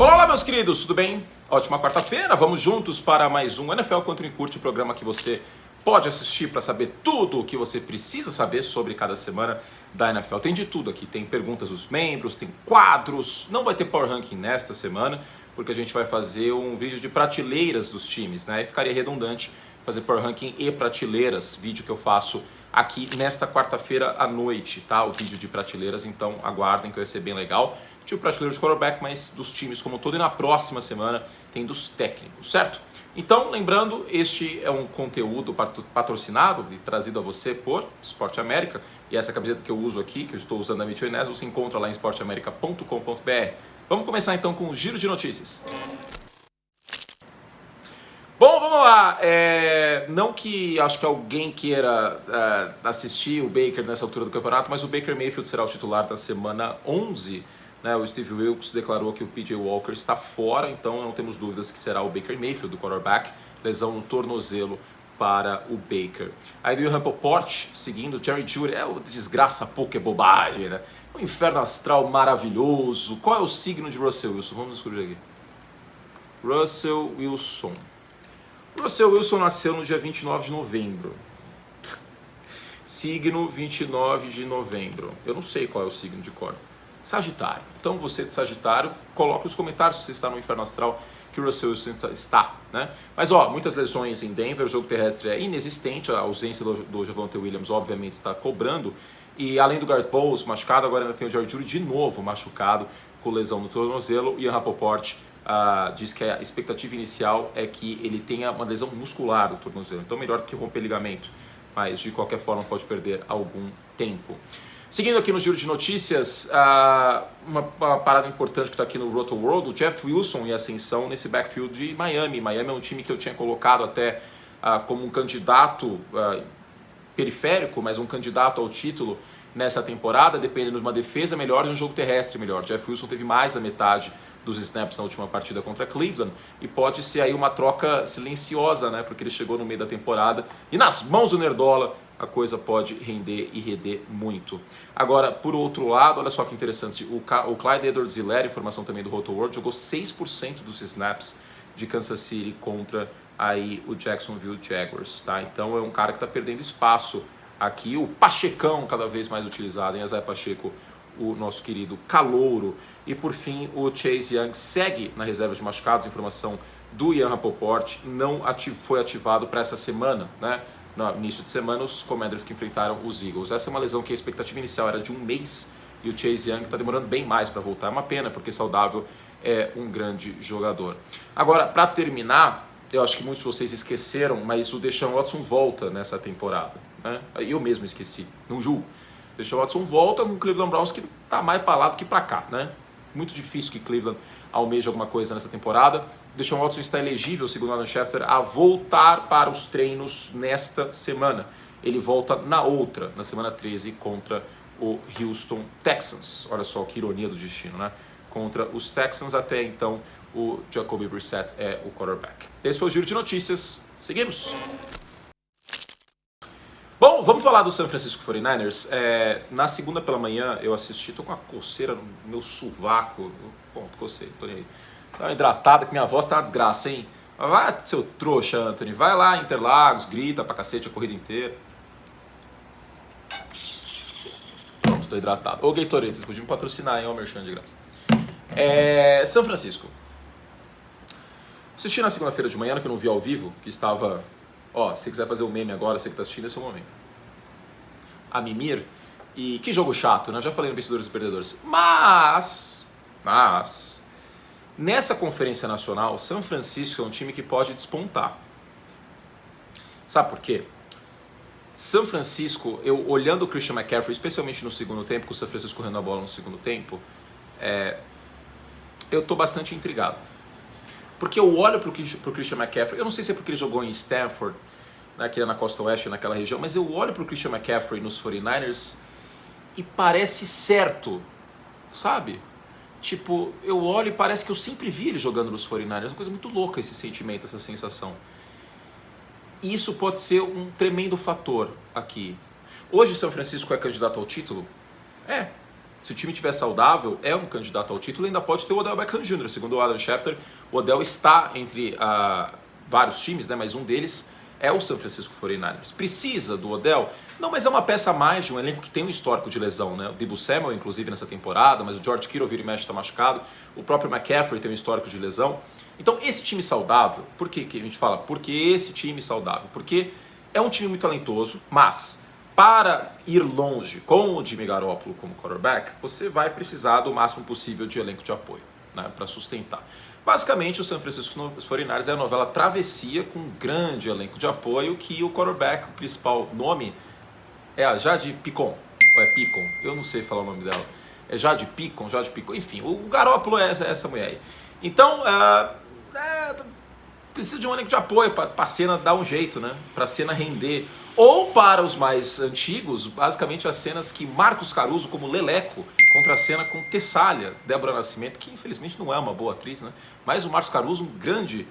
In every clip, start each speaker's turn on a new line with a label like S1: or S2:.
S1: Olá, meus queridos, tudo bem? Ótima quarta-feira, vamos juntos para mais um NFL Contra Curte, o programa que você pode assistir para saber tudo o que você precisa saber sobre cada semana da NFL. Tem de tudo aqui, tem perguntas dos membros, tem quadros, não vai ter Power Ranking nesta semana, porque a gente vai fazer um vídeo de prateleiras dos times, né? Aí ficaria redundante fazer Power Ranking e prateleiras, vídeo que eu faço aqui nesta quarta-feira à noite, tá? O vídeo de prateleiras, então aguardem que vai ser bem legal. Tipo prateleiro de quarterback, mas dos times como um todo, e na próxima semana tem dos técnicos, certo? Então, lembrando, este é um conteúdo patrocinado e trazido a você por Esporte América, e essa camiseta que eu uso aqui, que eu estou usando da Mitchell Inés, você encontra lá em esporteamerica.com.br. Vamos começar então com o giro de notícias. Bom, vamos lá. Não que acho que alguém queira assistir o Baker nessa altura do campeonato, mas o Baker Mayfield será o titular da semana 11. Né? O Steve Wilkes declarou que o P.J. Walker está fora, então não temos dúvidas que será o Baker Mayfield, do quarterback, lesão no tornozelo para o Baker. Aí do Rapoport, seguindo, Jerry Jeudy, o desgraça pouco, é bobagem, né? Um inferno astral maravilhoso. Qual é o signo de Russell Wilson? Vamos descobrir aqui. Russell Wilson. Russell Wilson nasceu no dia 29 de novembro. Signo 29 de novembro. Eu não sei qual é o signo de cor. Sagitário. Então você de Sagitário, coloque nos comentários se você está no inferno astral que o Russell Wilson está, né? Mas muitas lesões em Denver, o jogo terrestre é inexistente, a ausência do Javonte Williams obviamente está cobrando, e além do Garrett Bowles machucado, agora ainda tem o Jerry Jeudy de novo machucado com lesão no tornozelo, e Ian Rapoport diz que a expectativa inicial é que ele tenha uma lesão muscular do tornozelo, então melhor do que romper ligamento, mas de qualquer forma pode perder algum tempo. Seguindo aqui no giro de notícias, uma parada importante que está aqui no Roto World, o Jeff Wilson e ascensão nesse backfield de Miami. Miami é um time que eu tinha colocado até como um candidato periférico, mas um candidato ao título nessa temporada, dependendo de uma defesa melhor e um jogo terrestre melhor. Jeff Wilson teve mais da metade dos snaps na última partida contra Cleveland e pode ser aí uma troca silenciosa, né? Porque ele chegou no meio da temporada e nas mãos do Nerdola a coisa pode render e render muito. Agora, por outro lado, olha só que interessante, o Clyde Edwards-Helaire, informação também do Roto World, jogou 6% dos snaps de Kansas City contra aí o Jacksonville Jaguars, tá? Então é um cara que está perdendo espaço aqui, o Pachecão cada vez mais utilizado, em Isaiah Pacheco, o nosso querido calouro. E por fim, o Chase Young segue na reserva de machucados, informação do Ian Rapoport, não foi ativado para essa semana, né? No início de semana, os Commanders que enfrentaram os Eagles. Essa é uma lesão que a expectativa inicial era de um mês e o Chase Young está demorando bem mais para voltar. É uma pena, porque saudável é um grande jogador. Agora, para terminar, eu acho que muitos de vocês esqueceram, mas o Deshaun Watson volta nessa temporada, né? Eu mesmo esqueci, não julgo. Deshaun Watson volta com o Cleveland Browns, que está mais para lá do que para cá, né? Muito difícil que Cleveland almeja alguma coisa nessa temporada. Deshaun Watson está elegível, segundo Alan Schefter, a voltar para os treinos nesta semana. Ele volta na outra, na semana 13, contra o Houston Texans. Olha só que ironia do destino, né? Contra os Texans, até então o Jacoby Brissett é o quarterback. Esse foi o giro de notícias. Seguimos! Bom, vamos falar do San Francisco 49ers. Na segunda pela manhã eu assisti, tô com uma coceira no meu sovaco. Bom, cocei, tô nem aí. Tá uma hidratada, que minha voz tá uma desgraça, hein? Vai, seu trouxa, Anthony. Vai lá, Interlagos, grita pra cacete a corrida inteira. Pronto, tô hidratado. Ô, Gatorade, vocês podiam me patrocinar, hein? Ó, merchan de graça. São Francisco. Assisti na segunda-feira de manhã, que eu não vi ao vivo, que estava... se quiser fazer o meme agora, você que tá assistindo, esse é o momento. A mimir. E que jogo chato, né? Eu já falei no Vencedores e Perdedores. Mas... nessa conferência nacional, São Francisco é um time que pode despontar. Sabe por quê? São Francisco, eu olhando o Christian McCaffrey, especialmente no segundo tempo, com o São Francisco correndo a bola no segundo tempo, eu estou bastante intrigado. Porque eu olho para o Christian McCaffrey, eu não sei se é porque ele jogou em Stanford, né, que é na costa oeste, naquela região, mas eu olho para o Christian McCaffrey nos 49ers e parece certo, sabe? Tipo, eu olho e parece que eu sempre vi ele jogando nos 49ers. É uma coisa muito louca esse sentimento, essa sensação. E isso pode ser um tremendo fator aqui. Hoje o São Francisco é candidato ao título? se o time estiver saudável, é um candidato ao título e ainda pode ter o Odell Beckham Jr. Segundo o Adam Schefter, o Odell está entre vários times, né, mas um deles é o San Francisco 49ers. Precisa do Odell? Não, mas é uma peça a mais de um elenco que tem um histórico de lesão, né? O Deebo Samuel, inclusive, nessa temporada, mas o George Kittle vira e mexe, está machucado. O próprio McCaffrey tem um histórico de lesão. Então, esse time saudável, por que a gente fala? Porque esse time saudável? Porque é um time muito talentoso, mas para ir longe com o Jimmy Garoppolo como quarterback, você vai precisar do máximo possível de elenco de apoio, né, para sustentar. Basicamente, o San Francisco 49ers é a novela Travessia com um grande elenco de apoio que o quarterback, o principal nome, é a Jade Picon, ou é Picon, eu não sei falar o nome dela. É Jade Picon, enfim, o Garoppolo é essa mulher aí. Então, precisa de um elenco de apoio para a cena dar um jeito, né? Para a cena render. Ou para os mais antigos, basicamente as cenas que Marcos Caruso, como Leleco, contra a cena com Tessália, Débora Nascimento, que infelizmente não é uma boa atriz, né? Mas o Marcos Caruso, um grande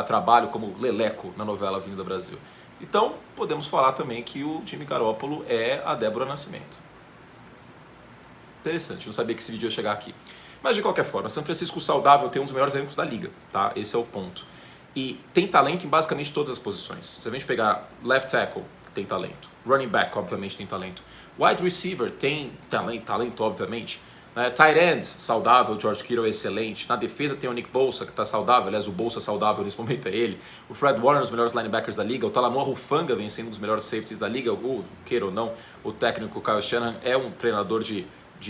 S1: trabalho como Leleco na novela Avenida Brasil. Então, podemos falar também que o Jimmy Garoppolo é a Débora Nascimento. Interessante, não sabia que esse vídeo ia chegar aqui. Mas de qualquer forma, São Francisco saudável tem um dos melhores elencos da liga, tá? Esse é o ponto. E tem talento em basicamente todas as posições. Se a gente pegar left tackle, tem talento. Running back, obviamente, tem talento. Wide receiver tem talento, obviamente. Tight end, saudável, George Kittle é excelente. Na defesa tem o Nick Bosa, que está saudável. Aliás, o Bosa saudável nesse momento é ele. O Fred Warner, um dos melhores linebackers da liga. O Talanoa Hufanga vem sendo um dos melhores safeties da liga. Queira ou não, o técnico Kyle Shanahan é um treinador de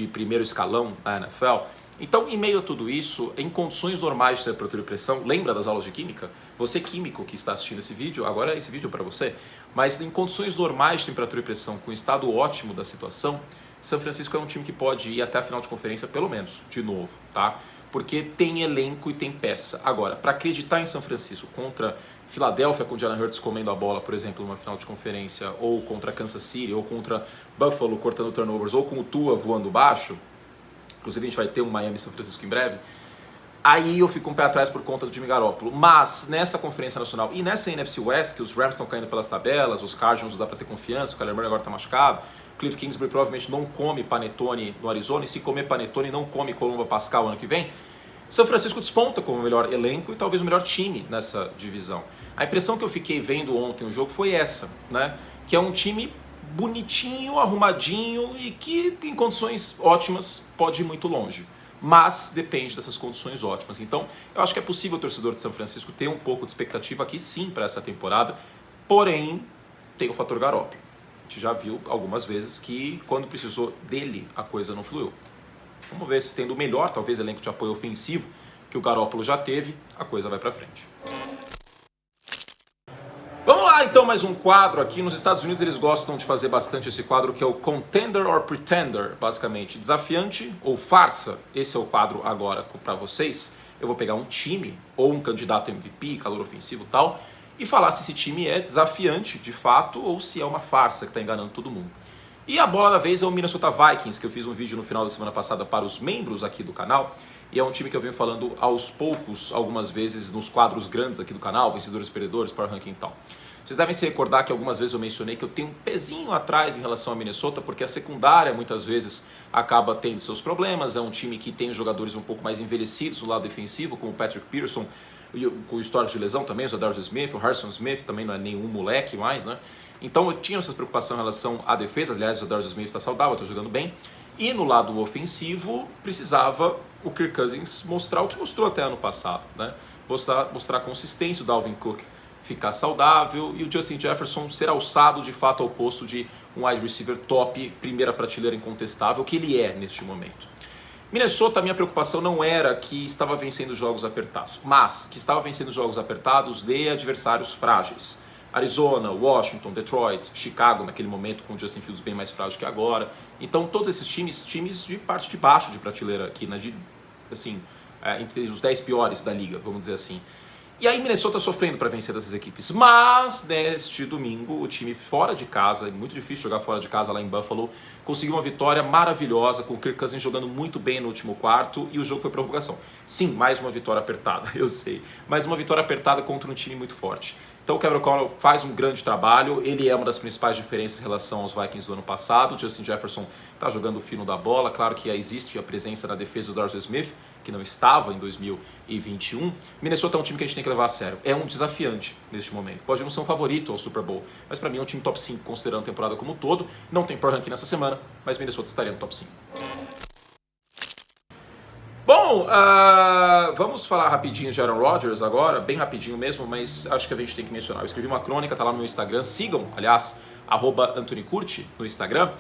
S1: primeiro escalão na NFL. Então, em meio a tudo isso, em condições normais de temperatura e pressão, lembra das aulas de química? Você químico que está assistindo esse vídeo, agora esse vídeo é para você. Mas em condições normais de temperatura e pressão, com o estado ótimo da situação, São Francisco é um time que pode ir até a final de conferência, pelo menos, de novo, tá? Porque tem elenco e tem peça. Agora, para acreditar em São Francisco contra Filadélfia, com o Jalen Hurts comendo a bola, por exemplo, numa final de conferência, ou contra Kansas City, ou contra Buffalo cortando turnovers, ou com o Tua voando baixo, inclusive a gente vai ter um Miami e São Francisco em breve, aí eu fico um pé atrás por conta do Jimmy Garoppolo. Mas nessa Conferência Nacional e nessa NFC West, que os Rams estão caindo pelas tabelas, os Cardinals dá para ter confiança, o Kyler Murray agora está machucado, o Cliff Kingsbury provavelmente não come panetone no Arizona, e se comer panetone não come Colombo Pascal ano que vem, São Francisco desponta como o melhor elenco e talvez o melhor time nessa divisão. A impressão que eu fiquei vendo ontem o jogo foi essa, né? Que é um time bonitinho, arrumadinho e que em condições ótimas pode ir muito longe. Mas depende dessas condições ótimas. Então, eu acho que é possível o torcedor de São Francisco ter um pouco de expectativa aqui sim para essa temporada, porém tem o fator Garoppolo. A gente já viu algumas vezes que quando precisou dele a coisa não fluiu. Vamos ver se tendo o melhor, talvez, elenco de apoio ofensivo que o Garoppolo já teve, a coisa vai para frente. Vamos lá, então, mais um quadro aqui. Nos Estados Unidos eles gostam de fazer bastante esse quadro que é o Contender or Pretender, basicamente. Desafiante ou farsa. Esse é o quadro agora para vocês. Eu vou pegar um time ou um candidato MVP, calor ofensivo e tal, e falar se esse time é desafiante de fato ou se é uma farsa que está enganando todo mundo. E a bola da vez é o Minnesota Vikings, que eu fiz um vídeo no final da semana passada para os membros aqui do canal. E é um time que eu venho falando aos poucos, algumas vezes, nos quadros grandes aqui do canal, vencedores e perdedores, Power Ranking e tal. Vocês devem se recordar que algumas vezes eu mencionei que eu tenho um pezinho atrás em relação a Minnesota, porque a secundária muitas vezes acaba tendo seus problemas. É um time que tem jogadores um pouco mais envelhecidos do lado defensivo, como o Patrick Peterson, com histórico de lesão também, o Zadarius Smith, o Harrison Smith também não é nenhum moleque mais, né? Então eu tinha essa preocupação em relação à defesa. Aliás, o Zadarius Smith está saudável, está jogando bem. E no lado ofensivo, precisava o Kirk Cousins mostrar o que mostrou até ano passado, né? Mostrar consistência, o Dalvin Cook ficar saudável e o Justin Jefferson ser alçado de fato ao posto de um wide receiver top, primeira prateleira incontestável, que ele é neste momento. Minnesota, a minha preocupação não era que estava vencendo jogos apertados, mas que estava vencendo jogos apertados de adversários frágeis. Arizona, Washington, Detroit, Chicago naquele momento com o Justin Fields bem mais frágil que agora. Então todos esses times de parte de baixo de prateleira aqui, né? Entre os 10 piores da liga, vamos dizer assim. E aí Minnesota sofrendo para vencer dessas equipes. Mas neste domingo o time fora de casa, é muito difícil jogar fora de casa lá em Buffalo, conseguiu uma vitória maravilhosa com o Kirk Cousins jogando muito bem no último quarto e o jogo foi prorrogação. Sim, mais uma vitória apertada, eu sei. Mais uma vitória apertada contra um time muito forte. Então o Kevin O'Connell faz um grande trabalho, ele é uma das principais diferenças em relação aos Vikings do ano passado. Justin Jefferson está jogando o fino da bola, claro que existe a presença na defesa do Darcy Smith, que não estava em 2021. Minnesota é um time que a gente tem que levar a sério, é um desafiante neste momento. Pode não ser um favorito ao Super Bowl, mas para mim é um time top 5, considerando a temporada como um todo. Não tem Power Ranking nessa semana, mas Minnesota estaria no top 5. Bom, vamos falar rapidinho de Aaron Rodgers agora, bem rapidinho mesmo, mas acho que a gente tem que mencionar. Eu escrevi uma crônica, tá lá no meu Instagram, sigam, aliás, @AnthonyCurti no Instagram,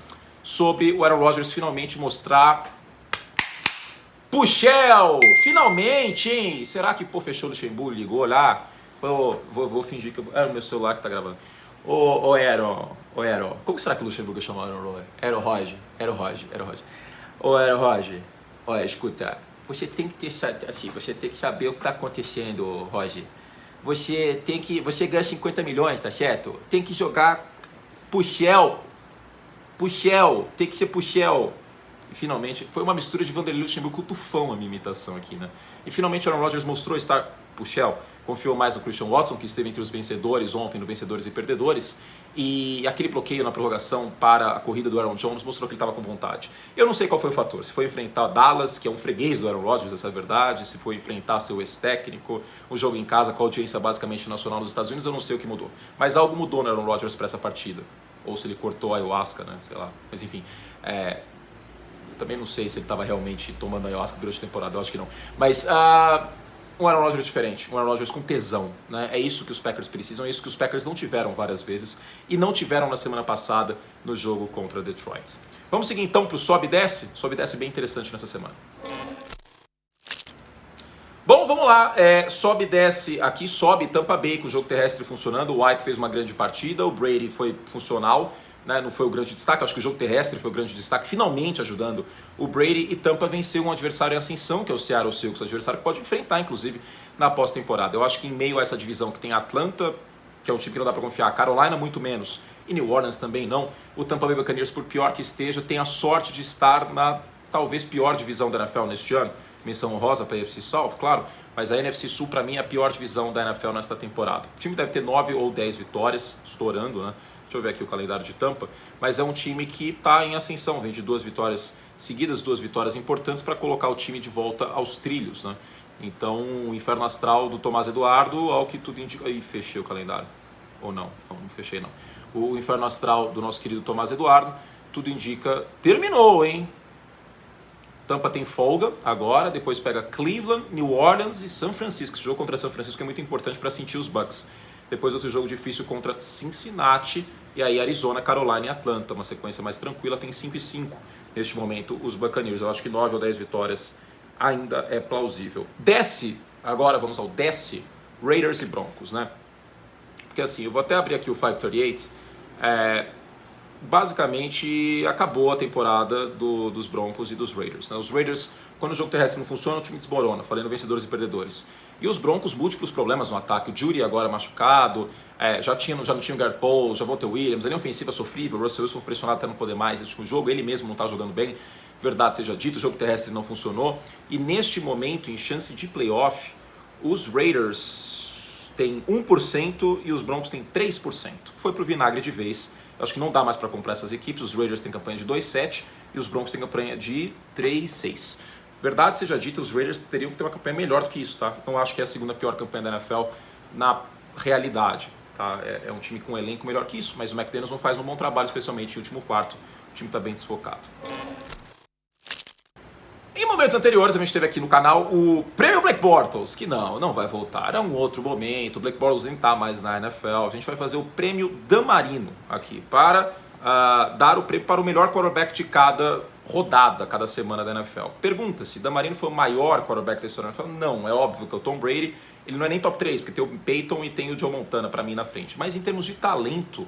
S1: sobre o Aaron Rodgers finalmente mostrar... Puxel! Finalmente, hein? Será que fechou o Luxemburgo, ligou lá? Vou fingir que... É o meu celular que tá gravando. Ô Aaron, como será que o Luxemburgo chamou Aaron Rodgers? Aaron Rodgers. Ô Aaron Rodgers, olha, escuta... Você tem que ter, assim, você tem que saber o que está acontecendo, Roger. Você ganha 50 milhões, tá certo? Tem que jogar Puxel, tem que ser Puxel. E finalmente, foi uma mistura de Vanderlei Luxemburgo com o Tufão a minha imitação aqui, né? E finalmente Aaron Rodgers mostrou estar Puxel, confiou mais no Christian Watson, que esteve entre os vencedores ontem, no Vencedores e Perdedores, e aquele bloqueio na prorrogação para a corrida do Aaron Jones mostrou que ele estava com vontade. Eu não sei qual foi o fator, se foi enfrentar Dallas, que é um freguês do Aaron Rodgers, essa é a verdade, se foi enfrentar seu ex-técnico, um jogo em casa com a audiência basicamente nacional dos Estados Unidos, eu não sei o que mudou. Mas algo mudou no Aaron Rodgers para essa partida, ou se ele cortou a ayahuasca, né, sei lá, mas enfim... também não sei se ele estava realmente tomando ayahuasca durante a temporada, eu acho que não. Mas um Aaron Rodgers diferente, um Aaron Rodgers com tesão, né? É isso que os Packers precisam, é isso que os Packers não tiveram várias vezes e não tiveram na semana passada no jogo contra Detroit. Vamos seguir então para o sobe e desce? Sobe e desce bem interessante nessa semana. Bom, vamos lá, sobe e desce aqui, sobe Tampa Bay com o jogo terrestre funcionando, o White fez uma grande partida, o Brady foi funcional, né, não foi o grande destaque, acho que o jogo terrestre foi o grande destaque, finalmente ajudando o Brady, e Tampa venceu um adversário em ascensão, que é o Seattle Seahawks, adversário que pode enfrentar, inclusive, na pós-temporada. Eu acho que em meio a essa divisão que tem Atlanta, que é um time que não dá para confiar, Carolina muito menos, e New Orleans também não, o Tampa Bay Buccaneers, por pior que esteja, tem a sorte de estar na talvez pior divisão da NFL neste ano, menção honrosa para a NFC South, claro, mas a NFC Sul para mim é a pior divisão da NFL nesta temporada. O time deve ter 9 ou 10 vitórias, estourando, né? Deixa eu ver aqui o calendário de Tampa, mas é um time que está em ascensão, vem de 2 vitórias seguidas, 2 vitórias importantes para colocar o time de volta aos trilhos, né? Então, o inferno astral do Tomás Eduardo, ao que tudo indica... Ih, fechei o calendário. Ou não? Não fechei não. O inferno astral do nosso querido Tomás Eduardo, tudo indica... Terminou, hein? Tampa tem folga agora, depois pega Cleveland, New Orleans e São Francisco. Esse jogo contra São Francisco é muito importante para sentir os Bucks. Depois outro jogo difícil contra Cincinnati, e aí Arizona, Carolina e Atlanta. Uma sequência mais tranquila, tem 5-5 neste momento os Buccaneers. Eu acho que 9 ou 10 vitórias ainda é plausível. Desce, agora vamos ao desce, Raiders e Broncos, né? Porque assim, eu vou até abrir aqui o 538, basicamente acabou a temporada dos Broncos e dos Raiders, né? Os Raiders, quando o jogo terrestre não funciona, o time desmorona, falei no Vencedores e Perdedores. E os Broncos, múltiplos problemas no ataque, o Judy agora machucado, já não tinha o Garrett Bowles, já voltou o Williams, a linha ofensiva sofrível, o Russell Wilson pressionado até não poder mais nesse último jogo, ele mesmo não está jogando bem, verdade seja dito, o jogo terrestre não funcionou, e neste momento, em chance de playoff, os Raiders têm 1% e os Broncos têm 3%. Foi pro vinagre de vez. Eu acho que não dá mais para comprar essas equipes. Os Raiders têm campanha de 2-7 e os Broncos têm campanha de 3-6. Verdade seja dita, os Raiders teriam que ter uma campanha melhor do que isso, tá? Não acho que é a segunda pior campanha da NFL na realidade, tá? É um time com um elenco melhor que isso, mas o McDaniels não faz um bom trabalho, especialmente no último quarto. O time está bem desfocado. Em momentos anteriores, a gente teve aqui no canal o Prêmio Blake Bortles, que não vai voltar, é um outro momento, o Blake Bortles nem está mais na NFL, a gente vai fazer o Prêmio Damarino aqui, para dar o prêmio para o melhor quarterback de cada rodada, cada semana da NFL. Pergunta-se, Damarino foi o maior quarterback da história da NFL? Não, é óbvio que o Tom Brady, ele não é nem top 3, porque tem o Peyton e tem o Joe Montana para mim na frente, mas em termos de talento,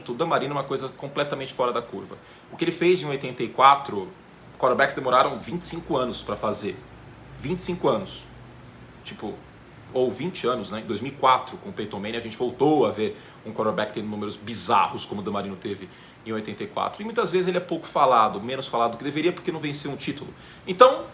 S1: o Damarino é uma coisa completamente fora da curva. O que ele fez em 84... quarterbacks demoraram 25 anos para fazer. 25 anos. Tipo, ou 20 anos, né? Em 2004, com o Peyton Manning, a gente voltou a ver um quarterback tendo números bizarros, como o Damarino teve em 84. E muitas vezes ele é pouco falado, menos falado do que deveria, porque não venceu um título. Então,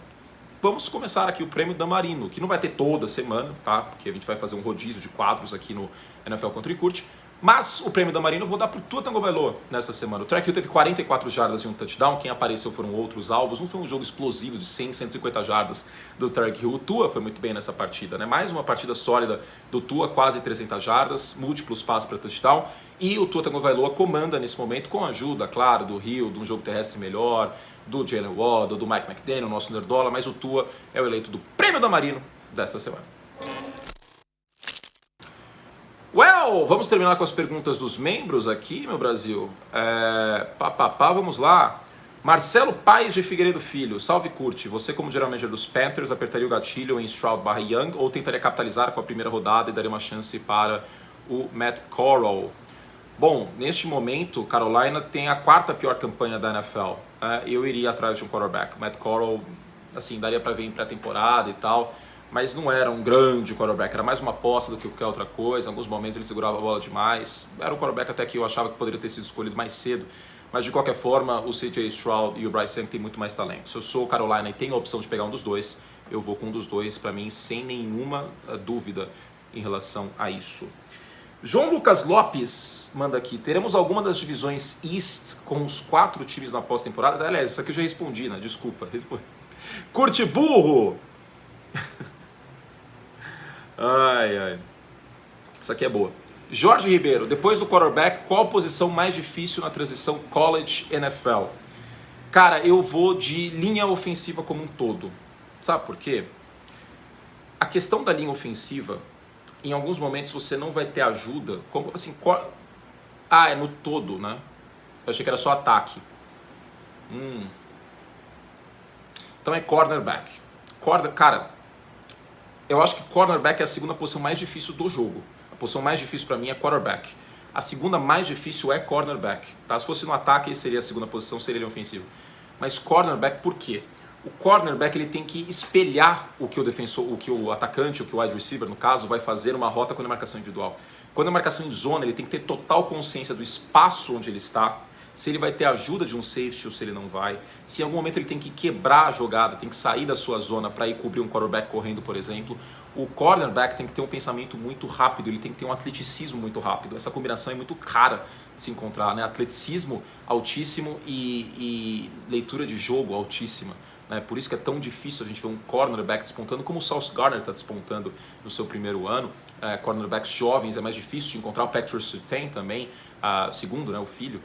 S1: vamos começar aqui o Prêmio Damarino, que não vai ter toda semana, tá? Porque a gente vai fazer um rodízio de quadros aqui no NFL Contra e Curte. Mas o Prêmio Damarino eu vou dar pro Tua Tagovailoa nessa semana. O Tyreek Hill teve 44 jardas e um touchdown, quem apareceu foram outros alvos. Não foi um jogo explosivo de 100, 150 jardas do Tyreek Hill. O Tua foi muito bem nessa partida, né? Mais uma partida sólida do Tua, quase 300 jardas, múltiplos passes para touchdown. E o Tua Tagovailoa comanda nesse momento com a ajuda, claro, do Hill, de um jogo terrestre melhor, do Jalen Waddle, do Mike McDaniel, nosso nerdola, mas o Tua é o eleito do Prêmio Damarino desta semana. Well, vamos terminar com as perguntas dos membros aqui, meu Brasil. Vamos lá. Marcelo Paes de Figueiredo Filho, salve Curte. Você, como general manager dos Panthers, apertaria o gatilho em Stroud/Young ou tentaria capitalizar com a primeira rodada e daria uma chance para o Matt Corral? Bom, neste momento, Carolina tem a 4ª pior campanha da NFL. Eu iria atrás de um quarterback. O Matt Corral, assim, daria para ver em pré-temporada e tal, mas não era um grande quarterback, era mais uma aposta do que qualquer outra coisa. Em alguns momentos ele segurava a bola demais. Era um quarterback até que eu achava que poderia ter sido escolhido mais cedo, mas de qualquer forma o CJ Stroud e o Bryce Young têm muito mais talento. Se eu sou o Carolina e tenho a opção de pegar um dos dois, eu vou com um dos dois, para mim, sem nenhuma dúvida em relação a isso. João Lucas Lopes manda aqui: teremos alguma das divisões East com os 4 times na pós-temporada? Aliás, isso aqui eu já respondi, né? Desculpa. Curte burro! Ai. Isso aqui é boa. Jorge Ribeiro: depois do quarterback, qual a posição mais difícil na transição college-NFL? Cara, eu vou de linha ofensiva como um todo. Sabe por quê? A questão da linha ofensiva, em alguns momentos você não vai ter ajuda. Como assim? É no todo, né? Eu achei que era só ataque. Então é cornerback. Cara, eu acho que cornerback é a segunda posição mais difícil do jogo. A posição mais difícil para mim é quarterback. A segunda mais difícil é cornerback. Tá? Se fosse no ataque, seria a segunda posição, seria ele ofensivo. Mas cornerback, por quê? O cornerback ele tem que espelhar o que o defensor, o que o atacante, o que o wide receiver, no caso, vai fazer uma rota quando é marcação individual. Quando é marcação em zona, ele tem que ter total consciência do espaço onde ele está, se ele vai ter ajuda de um safety ou se ele não vai, se em algum momento ele tem que quebrar a jogada, tem que sair da sua zona para ir cobrir um quarterback correndo, por exemplo. O cornerback tem que ter um pensamento muito rápido, ele tem que ter um atleticismo muito rápido. Essa combinação é muito cara de se encontrar, né? Atleticismo altíssimo e leitura de jogo altíssima. Por isso que é tão difícil a gente ver um cornerback despontando, como o Sauce Gardner está despontando no seu primeiro ano. Cornerbacks jovens é mais difícil de encontrar. O Patrick Surtain também, segundo, né, o filho.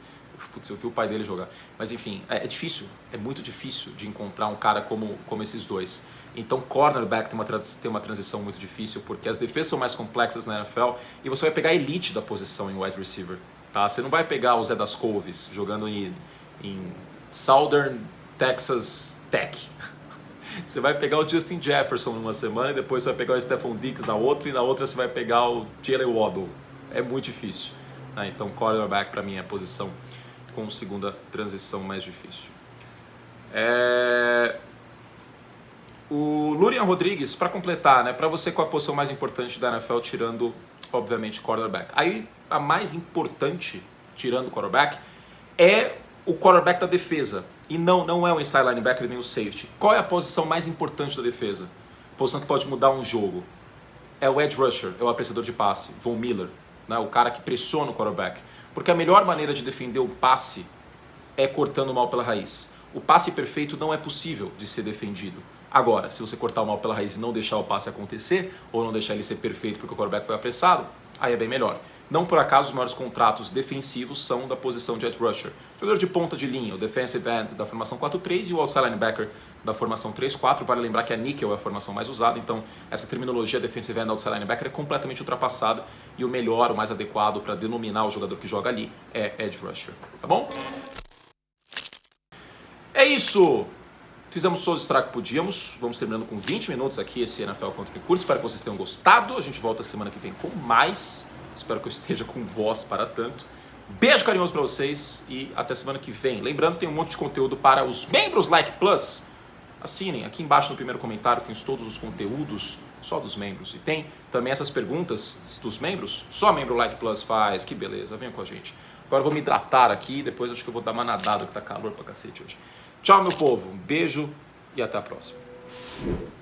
S1: Putz, eu vi o pai dele jogar. Mas enfim, é difícil, é muito difícil de encontrar um cara como esses dois. Então cornerback tem uma transição muito difícil, porque as defesas são mais complexas na NFL e você vai pegar a elite da posição em wide receiver. Tá? Você não vai pegar o Zé das Couves jogando em Southern Texas Tech. Você vai pegar o Justin Jefferson numa semana e depois você vai pegar o Stephon Diggs na outra e na outra você vai pegar o Jalen Waddle. É muito difícil. Então quarterback para mim é a posição com segunda transição mais difícil. O Lurian Rodrigues, para completar, né, para você qual a posição mais importante da NFL tirando, obviamente, quarterback? Aí a mais importante, tirando o quarterback, é o quarterback da defesa. E não é o inside linebacker nem o safety. Qual é a posição mais importante da defesa? Posição que pode mudar um jogo. É o edge rusher, é o apreciador de passe, Von Miller, né, o cara que pressiona o quarterback. Porque a melhor maneira de defender o passe é cortando o mal pela raiz. O passe perfeito não é possível de ser defendido. Agora, se você cortar o mal pela raiz e não deixar o passe acontecer, ou não deixar ele ser perfeito porque o quarterback foi apressado, aí é bem melhor. Não por acaso os maiores contratos defensivos são da posição de edge rusher. Jogador de ponta de linha, o defensive end da formação 4-3 e o outside linebacker da formação 3-4. Vale lembrar que a níquel é a formação mais usada, então essa terminologia defensive end outside linebacker é completamente ultrapassada e o melhor, o mais adequado para denominar o jogador que joga ali é edge rusher. Tá bom? É isso! Fizemos todo o estrago que podíamos. Vamos terminando com 20 minutos aqui esse NFL Contra o Curto. Espero que vocês tenham gostado. A gente volta semana que vem com mais. Espero que eu esteja com voz para tanto. Beijo carinhoso para vocês e até semana que vem. Lembrando, tem um monte de conteúdo para os membros Like Plus. Assinem, aqui embaixo no primeiro comentário tem todos os conteúdos só dos membros. E tem também essas perguntas dos membros. Só membro Like Plus faz, que beleza, venha com a gente. Agora eu vou me hidratar aqui e depois acho que eu vou dar uma nadada, que tá calor pra cacete hoje. Tchau, meu povo, um beijo e até a próxima.
S2: mais.